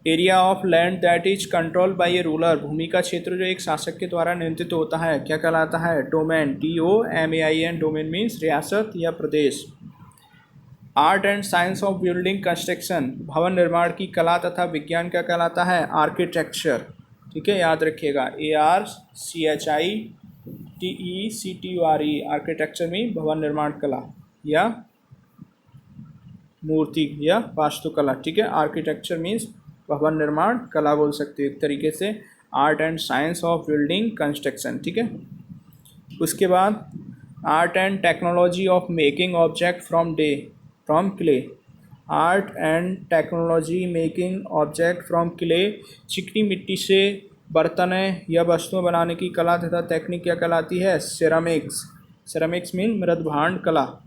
area of land that is controlled by a ruler, भूमि का क्षेत्र जो एक शासक के द्वारा नियंत्रित होता है, क्या कहलाता है, डोमेन, DOMAIN, डोमेन मीन्स रियासत या प्रदेश। Art and science of building construction, भवन निर्माण की कला तथा विज्ञान क्या कहलाता है, आर्किटेक्चर। ठीक है, याद रखिएगा, ARCHITECTURE, आर्किटेक्चर में भवन निर्माण कला या मूर्ति या वास्तुकला। ठीक है, आर्किटेक्चर मीन्स भवन निर्माण कला बोल सकते हो एक तरीके से, art and science of building construction. ठीक है, उसके बाद art and technology of making object from clay, art and technology making object from clay, चिकनी मिट्टी से बर्तन या वस्तुएं बनाने की कला तथा टेक्निक क्या कहलाती है, सेरामिक्स मीन मृदभांड कला।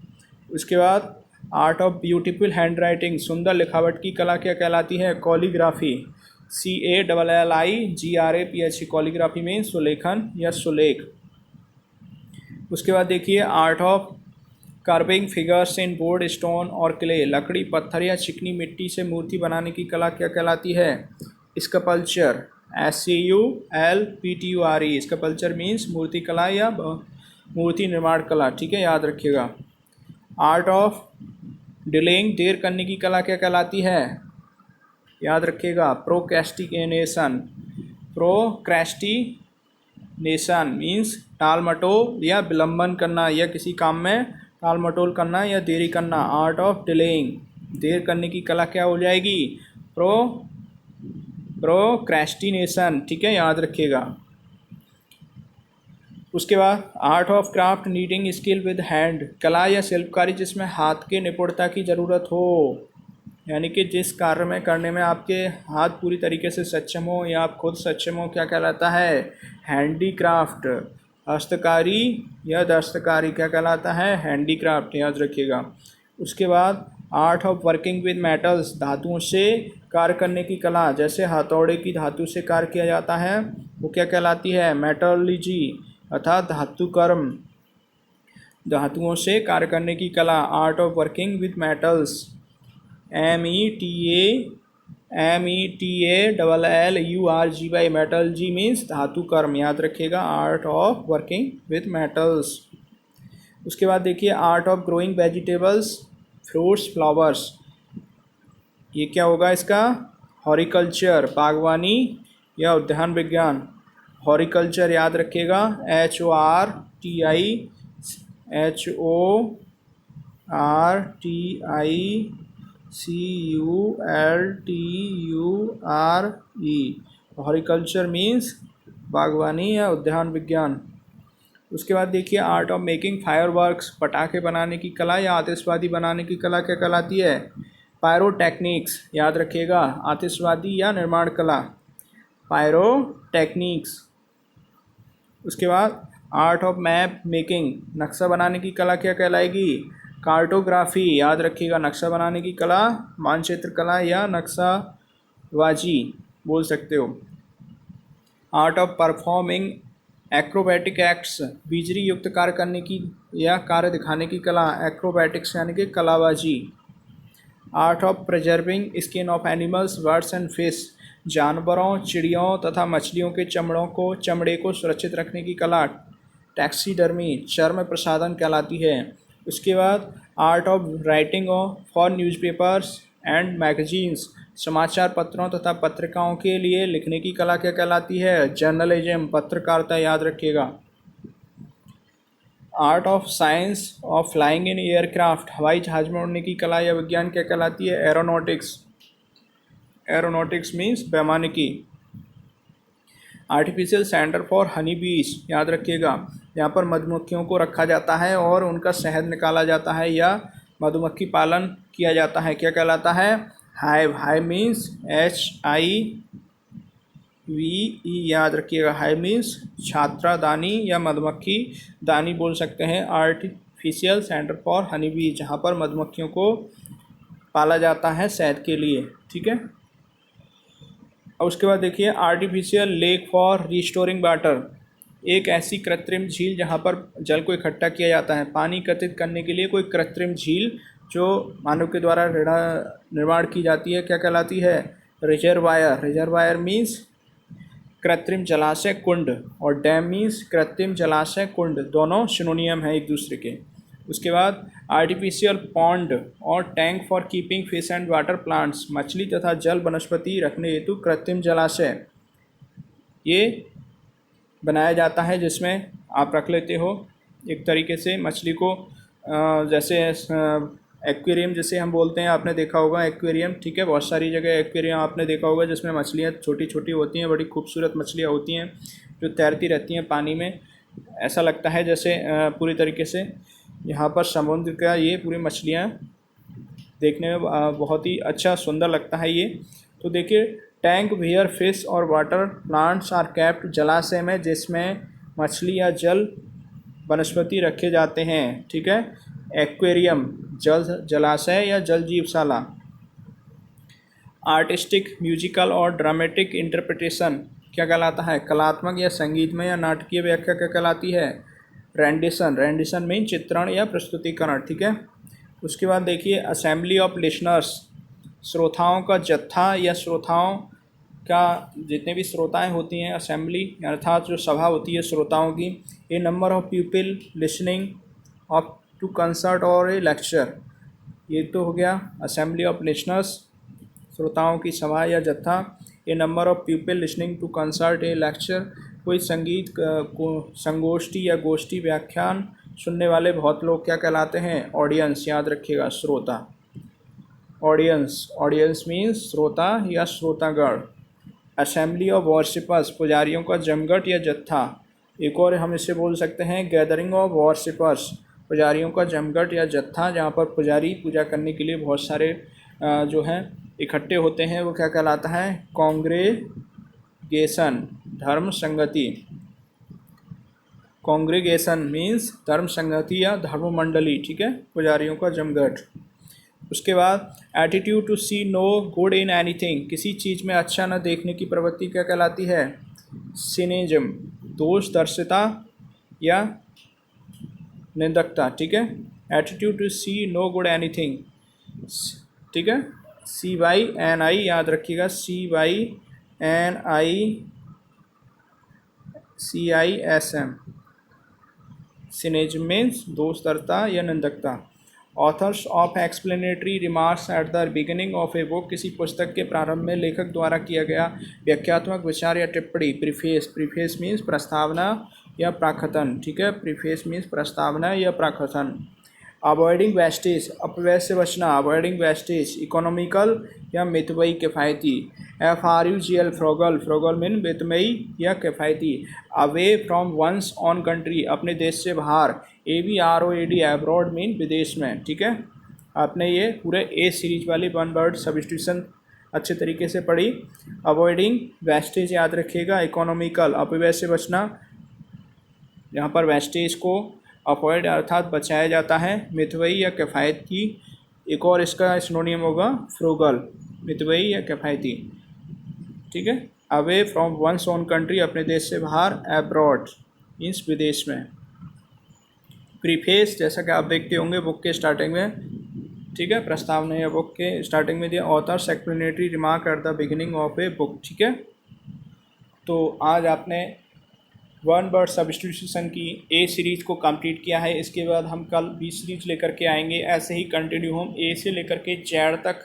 उसके बाद art of beautiful hand writing, सुंदर लिखावट की कला क्या कहलाती है, कॉलीग्राफी, CALLIGRAPHE, कॉलीग्राफी मीन सुलेखन या सुलेख। उसके बाद देखिए, art of carving figures in board, stone और क्ले, लकड़ी, पत्थर या चिकनी मिट्टी से मूर्ति बनाने की कला क्या कहलाती है, स्कल्पचर, SCULPTURE, स्कल्पचर मीन्स मूर्ति कला या मूर्ति निर्माण कला। ठीक है, याद रखिएगा। आर्ट ऑफ डिलेइंग, देर करने की कला क्या कहलाती है, याद रखिएगा, प्रोक्रेस्टिनेशन मीन्स टाल मटोल या विलंबन करना, या किसी काम में टाल मटोल करना या देरी करना। आर्ट ऑफ डिलेइंग, देर करने की कला क्या हो जाएगी, प्रोक्रेस्टिनेशन। ठीक है, याद रखिएगा। उसके बाद art of craft, needing skill with hand, कला या शिल्पकारी जिसमें हाथ के निपुणता की ज़रूरत हो, यानी कि जिस कार्य में करने में आपके हाथ पूरी तरीके से सक्षम हो या आप खुद सक्षम हो, क्या कहलाता है, हैंडीक्राफ्ट। हस्तकारी या दस्तकारी क्या कहलाता है, हैंडीक्राफ्ट, याद रखिएगा। उसके बाद art of working with metals, धातुओं से कार्य करने की कला, जैसे हथौड़े की धातु से कार्य किया जाता है, वो क्या कहलाती है, मेटलर्जी अर्थात धातुकर्म, धातुओं से कार्य करने की कला। Art of working with metals, METALLURGY, metallurgy means धातु कर्म, याद रखिएगा, art of working with metals. उसके बाद देखिए art of growing vegetables, fruits, flowers, ये क्या होगा इसका, हॉरिकल्चर, बागवानी या उद्यान विज्ञान। हॉरिकल्चर याद रखिएगा, HORTICULTURE, हॉरिकल्चर मीन्स बागवानी या उद्यान विज्ञान। उसके बाद देखिए आर्ट ऑफ मेकिंग फायरवर्क्स, पटाखे बनाने की कला या आतिशबाजी बनाने की कला क्या कहलाती है, पायरोटेक्निक्स, याद रखिएगा, आतिशबाजी या निर्माण कला, पायरोटेक्निक्स। उसके बाद आर्ट ऑफ मैप मेकिंग, नक्शा बनाने की कला क्या कहलाएगी, कार्टोग्राफी, याद रखिएगा, नक्शा बनाने की कला, मानचित्र कला या नक्शाबाजी बोल सकते हो। Art of performing acrobatic acts, बीजरी युक्त कार्य करने की या कार्य दिखाने की कला, एक्रोबैटिक्स यानी कि कलाबाजी। Art of preserving skin of animals, birds and fish, जानवरों, चिड़ियों तथा मछलियों के चमड़े को सुरक्षित रखने की कला, टैक्सीडर्मी, चर्म प्रसाधन कहलाती है। उसके बाद art of writing for newspapers and magazines, समाचार पत्रों तथा पत्रिकाओं के लिए लिखने की कला क्या कहलाती है, जर्नलिज्म, पत्रकारिता, याद रखिएगा। Art of science of flying in aircraft, हवाई जहाज में उड़ने की कला या विज्ञान क्या कहलाती है, एरोनॉटिक्स, एरोनॉटिक्स मीन्स वैमानिकी। Artificial centre for honey bees, याद रखिएगा, यहाँ पर मधुमक्खियों को रखा जाता है और उनका शहद निकाला जाता है या मधुमक्खी पालन किया जाता है, क्या कहलाता है, हाइव, हाइव मीन्स HIVE, याद रखिएगा, हाइव मीन्स छात्रादानी या मधुमक्खी दानी बोल सकते हैं। आर्टिफिशियल सेंटर फॉर हनी बीज, जहाँ पर मधुमक्खियों को पाला जाता है शहद के लिए, ठीक है। और उसके बाद देखिए artificial lake for restoring water, एक ऐसी कृत्रिम झील जहाँ पर जल को इकट्ठा किया जाता है, पानी एकत्रित करने के लिए कोई कृत्रिम झील जो मानव के द्वारा निर्माण की जाती है, क्या कहलाती है, रिजर्वायर, रिजर्वायर मीन्स कृत्रिम जलाशय कुंड, और डैम मीन्स कृत्रिम जलाशय कुंड, दोनों सिनोनियम है एक दूसरे के। उसके बाद आर्टिफिशियल पॉन्ड और tank for keeping fish and water plants, मछली तथा जल वनस्पति रखने हेतु कृत्रिम जलाशय ये बनाया जाता है, जिसमें आप रख लेते हो एक तरीके से मछली को, जैसे एक्वेरियम जिसे हम बोलते हैं, आपने देखा होगा एक्वेरियम, ठीक है, बहुत सारी जगह एक्वेरियम आपने देखा होगा जिसमें मछलियाँ छोटी छोटी होती हैं, बड़ी खूबसूरत मछलियाँ होती हैं जो तैरती रहती हैं पानी में, ऐसा लगता है जैसे पूरी तरीके से यहाँ पर समुद्र का ये पूरी मछलियाँ देखने में बहुत ही अच्छा सुंदर लगता है ये। तो देखिए टैंक वेयर फिश और वाटर प्लांट्स आर कैप्ड, जलाशय में जिसमें मछली या जल वनस्पति रखे जाते हैं, ठीक है। एक्वेरियम जलाशय या जल जीवशाला। आर्टिस्टिक, म्यूजिकल और ड्रामेटिक इंटरप्रिटेशन क्या कहलाता है, कलात्मक या संगीतमय या नाटकीय व्याख्या क्या कहलाती है, रेंडिशन, रेंडिशन में चित्रण या प्रस्तुतिकरण, ठीक है। उसके बाद देखिए असेंबली ऑफ लिसनर्स, श्रोताओं का जत्था या श्रोताओं का जितने भी श्रोताएं होती हैं, असेंबली अर्थात जो सभा होती है श्रोताओं की। A number of people listening of to concert और ए लेक्चर, ये तो हो गया असेंबली ऑफ लिसनर्स, श्रोताओं की सभा या जत्था। A number of people listening to concert a lecture, कोई संगीत को संगोष्ठी या गोष्ठी व्याख्यान सुनने वाले बहुत लोग क्या कहलाते हैं, ऑडियंस, याद रखिएगा, श्रोता, ऑडियंस, ऑडियंस मीन्स श्रोता या श्रोतागण। असेंबली ऑफ वॉरशिपर्स, पुजारियों का जमघट या जत्था, एक और हम इसे बोल सकते हैं गैदरिंग ऑफ वॉरशिपर्स, पुजारियों का जमघट या जत्था, जहाँ पर पुजारी पूजा करने के लिए बहुत सारे जो हैं इकट्ठे होते हैं, वो क्या कहलाता है, कॉन्ग्रेगेशन, धर्म संगति। कॉन्ग्रेगेशन मीन्स धर्म संगति या धर्म मंडली, ठीक है, पुजारियों का जमघट। उसके बाद attitude to see no good in anything, किसी चीज़ में अच्छा न देखने की प्रवृत्ति क्या कहलाती है, सिनिज्म, दोष दर्शिता या निंदकता, ठीक है। Attitude to see no good anything, ठीक है, CYNI याद रखिएगा, CYNICISM। सिनेज मीन्स दोस्तरता या नंदकता। Authors of explanatory remarks at the beginning of a book, किसी पुस्तक के प्रारंभ में लेखक द्वारा किया गया व्याख्यात्मक विचार या टिप्पणी। प्रीफेस, प्रीफेस मीन्स प्रस्तावना या प्राकथन, ठीक है, प्रीफेस मीन्स प्रस्तावना या प्राकथन। अवॉइडिंग वेस्टेज, अपव्यय से बचना, अवॉइडिंग वेस्टेज। इकोनॉमिकल या मितव्ययी किफ़ायती। FRUGL, फ्रोगल, फ्रोगल मीन मितव्ययी या किफ़ायती। Away from one's own country, अपने देश से बाहर। ABROAD, एब्रॉड मीन विदेश में, ठीक है। आपने ये पूरे ए सीरीज वाली वन वर्ड सब्स्टिट्यूशन अच्छे तरीके से पढ़ी। अवॉइडिंग वेस्टेज याद रखिएगा। इकोनॉमिकल, अपव्यय से बचना, यहाँ पर वेस्टेज को अवॉइड अर्थात बचाया जाता है। मितव्ययी या किफ़ायती, एक और इसका सिनोनियम होगा फ्रूगल, मितव्ययी या किफ़ायती, ठीक है। Away from one's own country, अपने देश से बाहर। एब्रॉड मीन्स विदेश में। प्रीफेस, जैसा कि आप देखते होंगे बुक के स्टार्टिंग में, ठीक है, प्रस्तावना या बुक के स्टार्टिंग में दिया। Authors explanatory remark eight the beginning of a book, ठीक है। तो आज आपने वन वर्ड सब्स्टिट्यूशन की ए सीरीज़ को कंप्लीट किया है। इसके बाद हम कल बी सीरीज लेकर के आएंगे। ऐसे ही कंटिन्यू हम ए से लेकर के जेड तक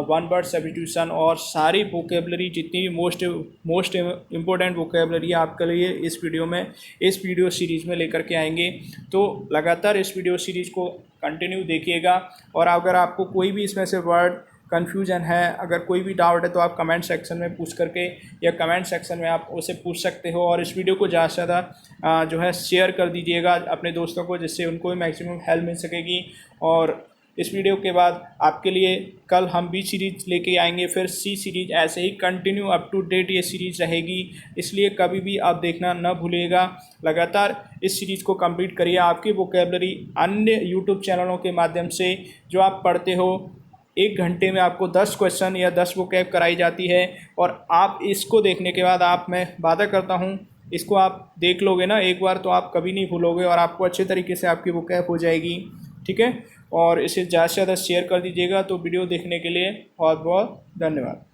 वन वर्ड सब्स्टिट्यूशन और सारी वोकेबलरी, जितनी भी मोस्ट इम्पोर्टेंट वोकेबलरी आपके लिए इस वीडियो सीरीज़ में लेकर के आएंगे। तो लगातार इस वीडियो सीरीज़ को कंटिन्यू देखिएगा। और अगर आपको कोई भी इसमें से वर्ड कन्फ्यूजन है, अगर कोई भी डाउट है, तो आप कमेंट सेक्शन में पूछ करके या कमेंट सेक्शन में आप उसे पूछ सकते हो। और इस वीडियो को ज़्यादा से ज़्यादा जो है शेयर कर दीजिएगा अपने दोस्तों को, जिससे उनको भी मैक्सिमम हेल्प मिल सकेगी। और इस वीडियो के बाद आपके लिए कल हम बी सीरीज लेके आएंगे, फिर सी सीरीज, ऐसे ही कंटिन्यू अप टू डेट ये सीरीज रहेगी। इसलिए कभी भी आप देखना न भूलिएगा। लगातार इस सीरीज़ को कंप्लीट करिए। आपकी वोकेबलरी अन्य यूट्यूब चैनलों के माध्यम से जो आप पढ़ते हो, 1 घंटे में आपको 10 क्वेश्चन या 10 वोकैब कराई जाती है। और आप इसको देखने के बाद मैं वादा करता हूँ, इसको आप देख लोगे ना एक बार, तो आप कभी नहीं भूलोगे और आपको अच्छे तरीके से आपकी वोकैब हो जाएगी, ठीक है। और इसे ज़्यादा से ज़्यादा शेयर कर दीजिएगा। तो वीडियो देखने के लिए बहुत बहुत धन्यवाद।